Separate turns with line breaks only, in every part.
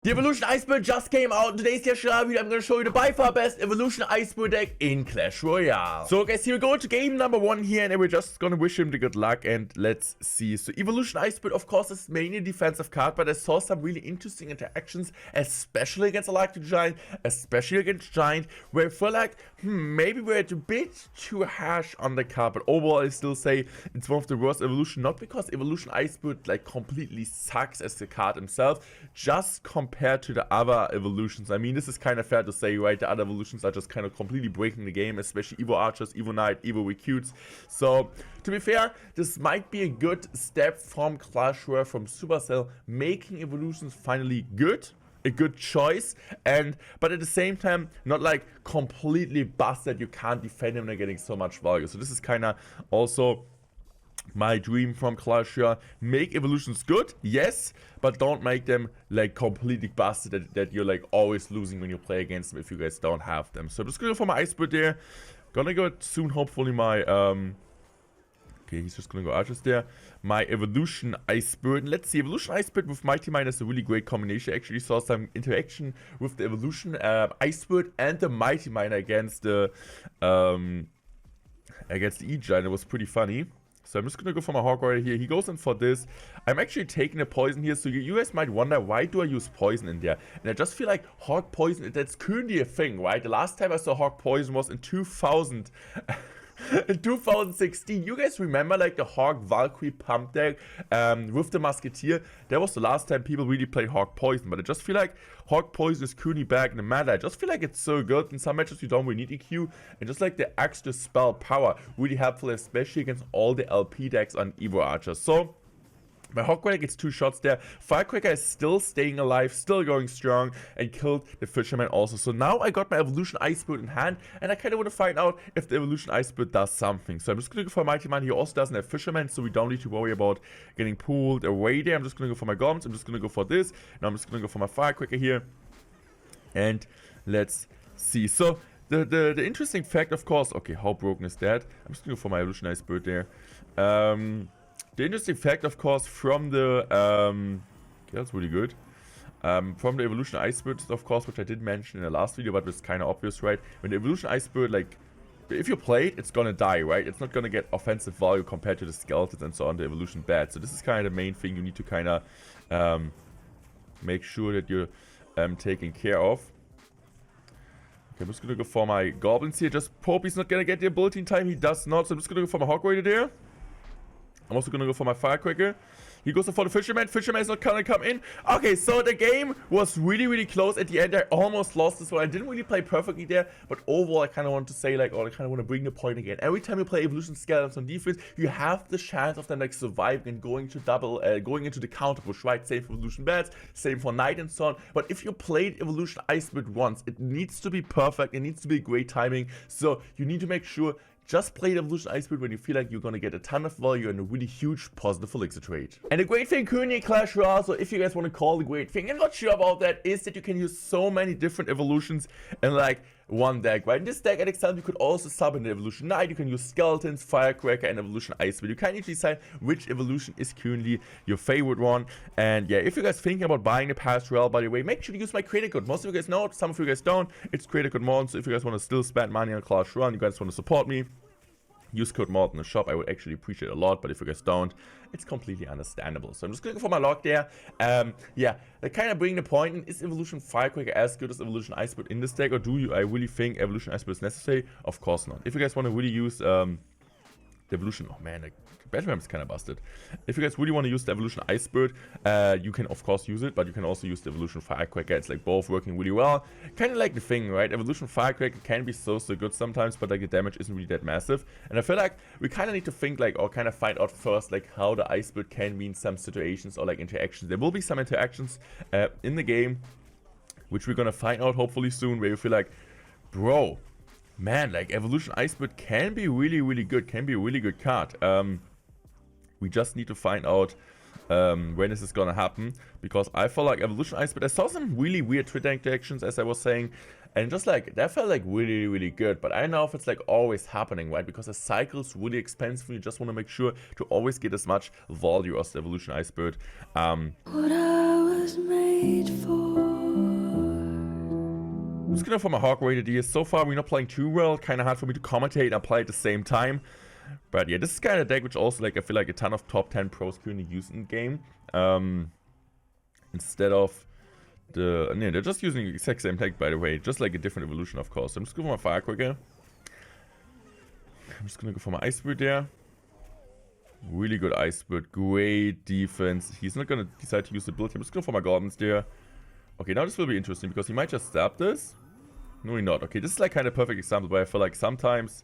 The Evolution Iceberg just came out. In today's Clash Royale video, I'm going to show you the by far best Evolution Iceberg deck in Clash Royale. So guys, here we go to game number 1 here, and we're just going to wish him the good luck, and let's see. So Evolution Iceberg, of course, is mainly a defensive card, but I saw some really interesting interactions, especially against Electric Giant, especially against Giant, where I feel like, maybe we're a bit too harsh on the card, but overall I still say it's one of the worst evolution, not because Evolution Iceberg like completely sucks as the card himself, just compared to the other evolutions. I mean, this is kind of fair to say, right? The other evolutions are just kind of completely breaking the game, especially Evo Archers, Evo Knight, Evo Recruits. So, to be fair, this might be a good step from Clash Royale, from Supercell, making evolutions finally good. A good choice, but at the same time not like completely busted. You can't defend him, they're getting so much value. So this is kind of also my dream from Clash Royale. Make evolutions good, yes, but don't make them like completely busted that you're like always losing when you play against them if you guys don't have them. So I'm just gonna go for my Iceberg there. Gonna go soon, hopefully, my okay, he's just gonna go Archers there. My Evolution Iceberg. Let's see, Evolution Iceberg with Mighty Miner is a really great combination. Actually saw some interaction with the Evolution Iceberg and the Mighty Miner against the E-Giant. It was pretty funny. So I'm just gonna go for my Hog right here. He goes in for this. I'm actually taking a poison here. So you guys might wonder, why do I use poison in there? And I just feel like Hog poison, that's currently a thing, right? The last time I saw Hog poison was in 2000. In 2016, you guys remember like the Hog Valkyrie pump deck with the Musketeer? That was the last time people really played Hog Poison, but I just feel like Hog Poison is currently back in the meta. I just feel like it's so good. In some matches you don't really need EQ, and just like the extra spell power, really helpful, especially against all the LP decks on Evo Archer. So my Hog Rider gets 2 shots there. Firecracker is still staying alive, still going strong, and killed the Fisherman also. So now I got my Evolution Iceberg in hand, and I kind of want to find out if the Evolution Iceberg does something. So I'm just going to go for Mighty Man. He also doesn't have Fisherman, so we don't need to worry about getting pulled away there. I'm just going to go for my Goblins. I'm just going to go for this. Now I'm just going to go for my Firecracker here. And let's see. So the interesting fact, of course, okay, how broken is that? I'm just going to go for my Evolution Iceberg there. The interesting fact, of course, from the, okay, that's really good, from the Evolution Iceberg, of course, which I did mention in the last video, but it's kind of obvious, right? When the Evolution Iceberg, like, if you play it, it's gonna die, right? It's not gonna get offensive value compared to the Skeletons and so on, the Evolution Bad. So this is kind of the main thing you need to kind of make sure that you're taking care of. Okay, I'm just gonna go for my Goblins here. Just hope he's not gonna get the ability in time. He does not, so I'm just gonna go for my Hog Rider there. I'm also going to go for my Firecracker. He goes for the Fisherman. Fisherman is not going to come in. Okay, so the game was really, really close at the end. I almost lost this one. I didn't really play perfectly there, but overall, I kind of want to say, like, or I kind of want to bring the point again. Every time you play Evolution Skeletons on defense, you have the chance of them, like, surviving and going to going into the counter push, right? Same for Evolution Bats, same for Knight and so on. But if you played Evolution Iceberg once, it needs to be perfect. It needs to be great timing. So you need to make sure just play the Evolution Iceberg when you feel like you're gonna get a ton of value and a really huge positive elixir trade. And the great thing currently in Clash Royale, so if you guys want to call the great thing, I'm not sure about that, is that you can use so many different evolutions in like one deck, right? In this deck, at example, you could also sub in the Evolution Knight, you can use Skeletons, Firecracker, and Evolution Iceberg. You kind of decide which evolution is currently your favorite one. And yeah, if you guys thinking about buying the Clash Royale, by the way, make sure to use my creator code. Most of you guys know it, some of you guys don't. It's creator code Morten, so if you guys want to still spend money on Clash Royale, you guys want to support me, use code Morten in the shop. I would actually appreciate it a lot, but if you guys don't, it's completely understandable. So I'm just going to go for my log there. Yeah, I kind of bring the point in, is Evolution Firecracker as good as Evolution Iceberg in this deck, or do you, I really think Evolution Iceberg is necessary? Of course not. If you guys want to really use the Evolution, oh man, the battle map is kind of busted. If you guys really want to use the Evolution Iceberg, you can of course use it, but you can also use the Evolution Firecracker. It's like both working really well. Kind of like the thing, right? Evolution Firecracker can be so good sometimes, but like the damage isn't really that massive. And I feel like we kind of need to think like, or kind of find out first like how the Iceberg can be in some situations or like interactions. There will be some interactions in the game, which we're gonna find out hopefully soon, where you feel like, bro, man, like Evolution Iceberg can be really, really good, can be a really good card. We just need to find out when is this gonna happen, because I felt like Evolution Iceberg, I saw some really weird Twitter interactions, as I was saying, and just like, that felt like really, really good, but I don't know if it's like always happening, right, because the cycle's really expensive, and you just want to make sure to always get as much value as the Evolution Iceberg.
What I was made for.
I'm just gonna for my Hog rated here. So far, we're not playing too well, kind of hard for me to commentate and play at the same time. But yeah, this is kind of a deck which also, like, I feel like a ton of top 10 pros currently use in game. Instead of the... Yeah, they're just using the exact same deck, by the way. Just like a different evolution, of course. So I'm just going for my Firecracker. I'm just going to go for my Iceberg there. Really good Iceberg. Great defense. He's not going to decide to use the ability. I'm just going for my Goblins there. Okay, now this will be interesting, because he might just stab this. No, he not. Okay, this is like kind of a perfect example where I feel like sometimes...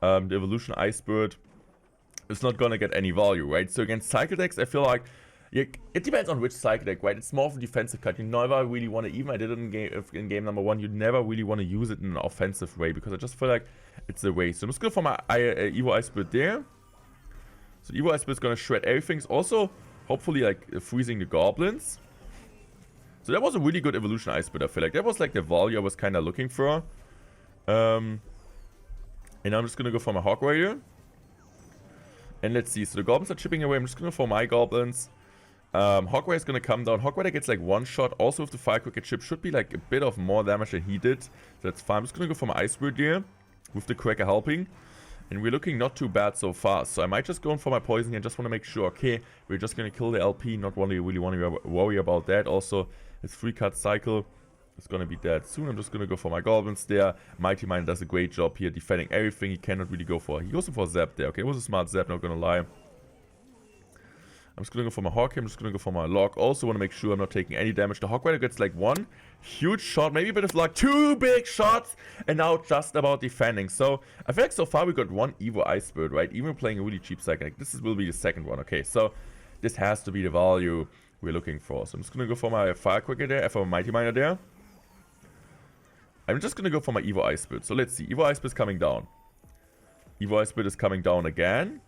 the Evolution Iceberg is not gonna get any value, right? So against Cycle decks, I feel like it depends on which Cycle deck, right? It's more of a defensive card. You never really want to, even I did it in game number 1, you never really want to use it in an offensive way, because I just feel like it's a waste. So I'm just going for my Evo Iceberg there. So Evo Iceberg is gonna shred everything. It's also hopefully like freezing the Goblins. So that was a really good Evolution Iceberg, I feel like. That was like the value I was kind of looking for. And I'm just going to go for my Hog Rider. And let's see. So the Goblins are chipping away. I'm just going to go for my Goblins. Hog Rider is going to come down. Hog Rider gets like one shot. Also with the Firecracker chip should be like a bit of more damage than he did. So that's fine. I'm just going to go for my Iceberg here. With the Cracker helping. And we're looking not too bad so far. So I might just go in for my poison here. Just want to make sure, okay, we're just going to kill the LP. Not really want to worry about that. Also, it's 3-card cycle. It's gonna be dead soon. I'm just gonna go for my Goblins there. Mighty Miner does a great job here defending everything he cannot really go for. He goes for Zap there. Okay, it was a smart Zap, not gonna lie. I'm just gonna go for my Hawk. I'm just gonna go for my Log. Also want to make sure I'm not taking any damage. The Hawk Rider gets like one huge shot, maybe a bit of luck, 2 big shots, and now just about defending. So I feel like so far we got one Evo Iceberg, right? Even playing a really cheap second. This will be the second one. Okay, so this has to be the value we're looking for. So I'm just gonna go for my Firecracker there, for my Mighty Miner there. I'm just gonna go for my Evo Iceberg. So let's see. Evo Iceberg is coming down. Evo Iceberg is coming down again.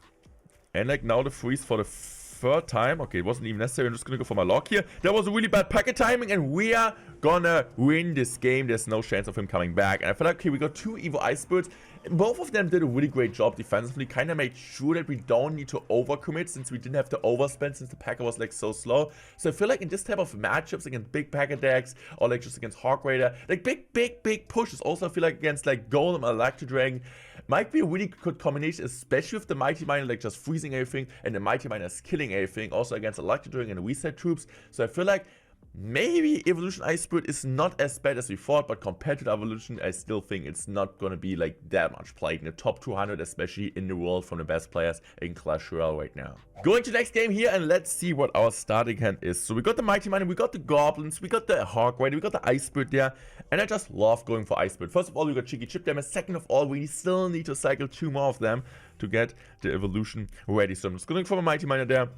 And like now the freeze for the 3rd time. Okay, it wasn't even necessary. I'm just gonna go for my Lock here. That was a really bad packet timing, and we are gonna win this game. There's no chance of him coming back. And I feel like, okay, we got 2 Evo Icebergs. Both of them did a really great job defensively. Kind of made sure that we don't need to overcommit, since we didn't have to overspend, since the Pekka was like so slow. So I feel like in this type of matchups against big Pekka decks, or like just against Hog Rider, like big pushes. Also I feel like against like Golem or Electro Dragon might be a really good combination, especially with the Mighty Miner like just freezing everything and the Mighty Miner is killing everything. Also against Electro Dragon and reset troops. So I feel like maybe Evolution Iceberg is not as bad as we thought, but compared to the Evolution, I still think it's not gonna be like that much played in the top 200, especially in the world, from the best players in Clash Royale right now. Going to the next game here, and let's see what our starting hand is. So we got the Mighty Miner, we got the Goblins, we got the Hog Rider, we got the Iceberg there, and I just love going for Iceberg. First of all, we got Cheeky Chip Damage. Second of all, we still need to cycle 2 more of them to get the Evolution ready. So I'm just going for my Mighty Miner there.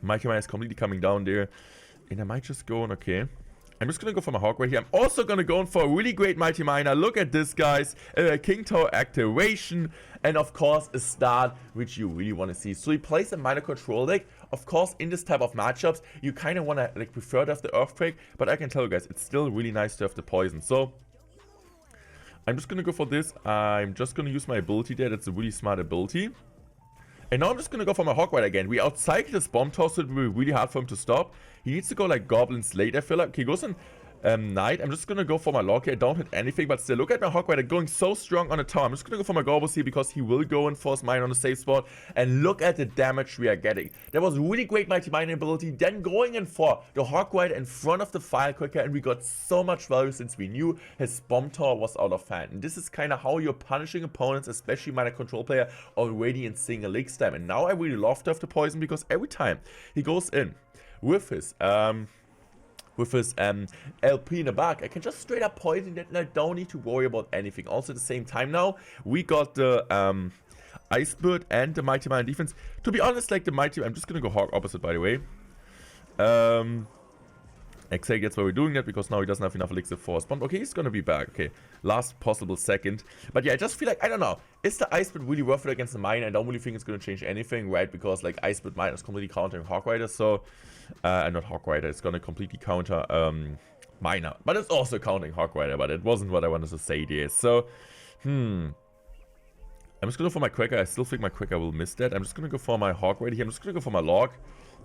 Mighty Miner is completely coming down there. And I might just go on, okay. I'm just gonna go for my Hog right here. I'm also gonna go in for a really great Mighty Miner. Look at this, guys. King Tower activation. And of course, a start, which you really want to see. So he plays a Miner Control deck. Of course, in this type of matchups, you kind of want to like prefer to have the Earthquake. But I can tell you guys, it's still really nice to have the Poison. So I'm just gonna go for this. I'm just gonna use my ability there. That's a really smart ability. And now I'm just gonna go for my Hog Rider again. We outcycled this Bomb Toss, so it will be really hard for him to stop. He needs to go like Goblins late, I feel like. Okay, he goes in Knight. I'm just gonna go for my Lock here. I don't hit anything, but still, look at my Hog Rider going so strong on the tower. I'm just gonna go for my Gorbos here, because he will go and force mine on the safe spot. And look at the damage we are getting. That was really great Mighty Miner ability. Then going in for the Hog Rider in front of the Firecracker, and we got so much value since we knew his Bomb Tower was out of hand. And this is kind of how you're punishing opponents, especially Miner Control player, already in single leagues time. And now I really love to have the Poison, because every time he goes in with his LP in the back, I can just straight up poison that, and I don't need to worry about anything. Also at the same time now, we got the Iceberg and the Mighty Miner defense. To be honest, like the Mighty, I'm just gonna go Hog opposite, by the way. And Exactly, that's why we're doing that, because now he doesn't have enough elixir for a spawn. Okay, he's gonna be back. Okay, last possible second. But yeah, I just feel like, I don't know, is the Ice Spit really worth it against the Miner? I don't really think it's gonna change anything, right? Because like Ice Spit Miner is completely countering Hog Rider, so not Hog Rider, it's gonna completely counter Miner, but it's also countering Hog Rider, but it wasn't what I wanted to say there. So I'm just gonna go for my Cracker. I still think my Cracker will miss that. I'm just gonna go for my Hog Rider here. I'm just gonna go for my Log,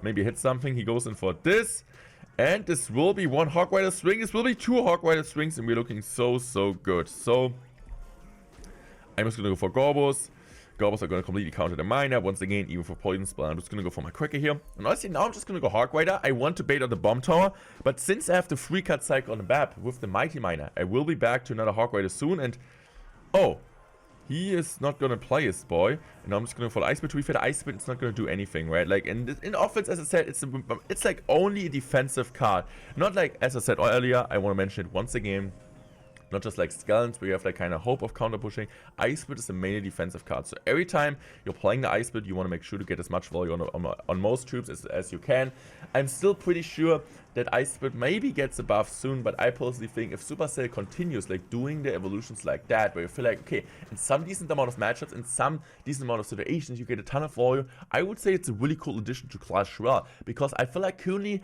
maybe hit something. He goes in for this. And this will be one Hog Rider swing. This will be two Hog Rider swings, and we're looking so good. So I'm just gonna go for Gorbos. Gorbos are gonna completely counter the Miner once again, even for Poison Spell. I'm just gonna go for my Cracker here. And honestly, now I'm just gonna go Hog Rider. I want to bait on the Bomb Tower, but since I have the 3-card cycle on the map with the Mighty Miner, I will be back to another Hog Rider soon. And oh, he is not gonna play his boy, and I'm just gonna for the Ice Spit. To be fair, the Ice Spit, it's not gonna do anything, right? Like in offense, as I said, it's like only a defensive card, not like, as I said earlier. I want to mention it once again. Not just like Skeletons, where you have like kind of hope of counter pushing. Ice Spit is a mainly defensive card. So every time you're playing the Ice Spit, you want to make sure to get as much value on most troops as you can. I'm still pretty sure that Ice Spit maybe gets a buff soon, but I personally think if Supercell continues like doing the evolutions like that, where you feel like, okay, in some decent amount of matchups, in some decent amount of situations, you get a ton of value, I would say it's a really cool addition to Clash Royale, because I feel like currently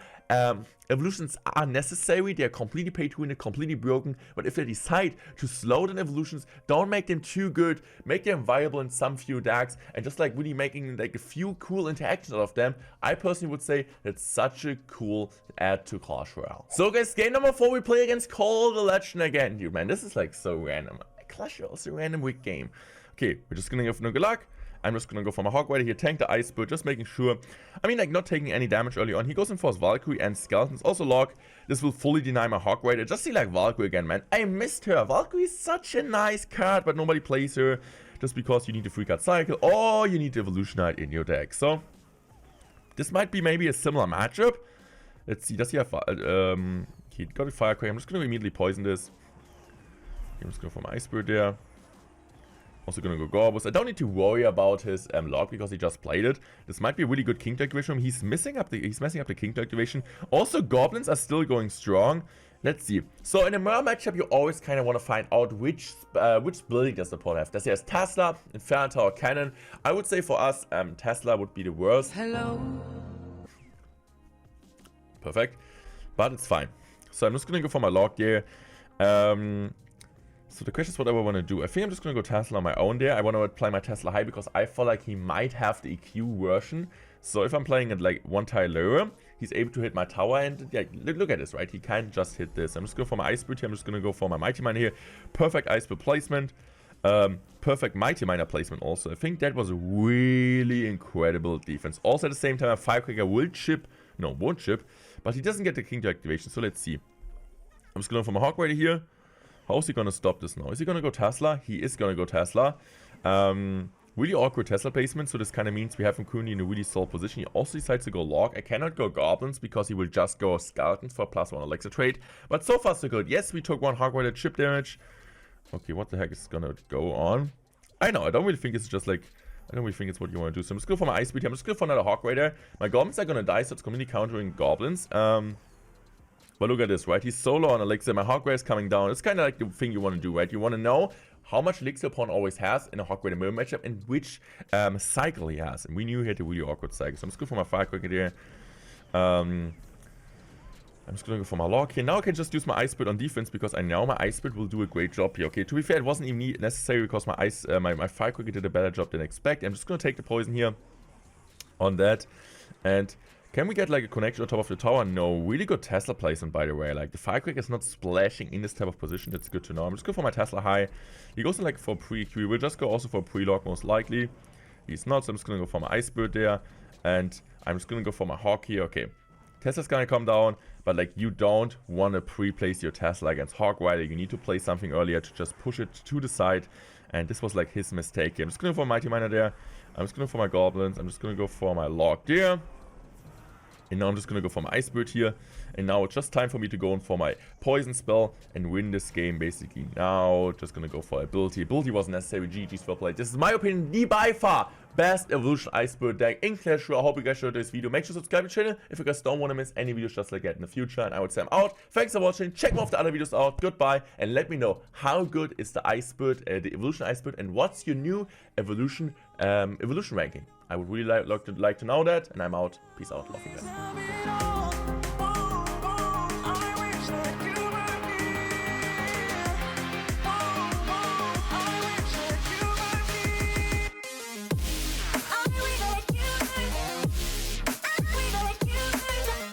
evolutions are necessary. They're completely pay to win, they're completely broken, but if they decide to slow down evolutions, don't make them too good, make them viable in some few decks, and just like really making like a few cool interactions out of them, I personally would say that's such a cool add to Clash Royale. So guys, game number 4, we play against Call the Legend again. Dude, man, this is like so random. Clash Royale is a random weak game. Okay, we're just gonna go for no good luck. I'm just gonna go for my Hog Rider here, tank the Ice Spit, just making sure. I mean, like, not taking any damage early on. He goes in for his Valkyrie and Skeletons. Also Log. This will fully deny my Hog Rider. Just see like Valkyrie again, man. I missed her. Valkyrie is such a nice card, but nobody plays her just because you need a 3-card cycle or you need the Evolution Knight in your deck. So this might be maybe a similar matchup. Let's see. Does he have he got a Firecracker. I'm just gonna immediately poison this. I'm just going for my Ice Spirit there. Also gonna go Gorbos. I don't need to worry about his Log because he just played it. This might be a really good King activation from him. He's messing up the King activation. Also, Goblins are still going strong. Let's see. So in a mirror matchup, you always kind of want to find out which building does the opponent have. Does he have Tesla, Inferno Tower, Cannon? I would say for us, Tesla would be the worst.
Hello.
Perfect. But it's fine. So I'm just gonna go for my Log there. So the question is what I want to do. I think I'm just going to go Tesla on my own there. I want to play my Tesla high because I feel like he might have the EQ version. So if I'm playing it like one tile lower, he's able to hit my tower. And yeah, look at this, right? He can't just hit this. I'm just going for my Ice Spirit here. I'm just going to go for my Mighty Miner here. Perfect Ice Spirit placement. Perfect Mighty Miner placement also. I think that was a really incredible defense. Also at the same time, a Firecracker will chip. No, won't chip. But he doesn't get the King activation. So let's see. I'm just going for my Hog Rider here. How is he going to stop this now? Is he going to go Tesla? He is going to go Tesla. Really awkward Tesla placement, so this kind of means we have him currently in a really solid position. He also decides to go Log. I cannot go Goblins because he will just go Skeletons for +1 Elixir trade. But so far so good. Yes, we took one Hog Rider chip damage. Okay, what the heck is going to go on? I know, I don't really think it's just like... I don't really think it's what you want to do. So I'm just going for my Ice Speed here. I'm just going for another Hog Rider. My Goblins are going to die, so it's completely countering Goblins. But look at this, right? He's so low on Elixir. My Hog Rider is coming down. It's kind of like the thing you want to do, right? You want to know how much Elixir opponent always has in a Hog Rider mirror matchup and which cycle he has. And we knew he had a really awkward cycle. So I'm just going for my Firecracker there. I'm just going to go for my Log here. Now I can just use my Ice Spirit on defense because I know my Ice Spirit will do a great job here. Okay, to be fair, it wasn't even necessary because my my Firecracker did a better job than expected. I'm just going to take the poison here on that. And... can we get like a connection on top of the tower? No. Really good Tesla placement, by the way. Like the Firecracker is not splashing in this type of position. That's good to know. I'm just going for my Tesla high. He goes in like for pre-Q. We'll just go also for pre-Log most likely. He's not, so I'm just going to go for my Ice Spirit there. And I'm just going to go for my Hawk here. Okay. Tesla's going to come down. But like you don't want to pre-place your Tesla against Hog Rider. You need to play something earlier to just push it to the side. And this was like his mistake here. I'm just going to go for Mighty Miner there. I'm just going to go for my Goblins. I'm just going to go for my Log there. And now I'm just gonna go for my Ice Bird here. And now it's just time for me to go in for my Poison spell and win this game basically. Now just gonna go for ability. Ability wasn't necessary. GG's well played. This is my opinion the by far best evolution Ice Bird deck in Clash Royale. I hope you guys enjoyed this video. Make sure to subscribe to the channel if you guys don't want to miss any videos just like that in the future. And I would say I'm out. Thanks for watching. Check more of the other videos out. Goodbye. And let me know how good is the Ice Bird, the evolution Ice Bird, and what's your new evolution ranking. I would really like to know that. And I'm out. Peace out. Love you guys.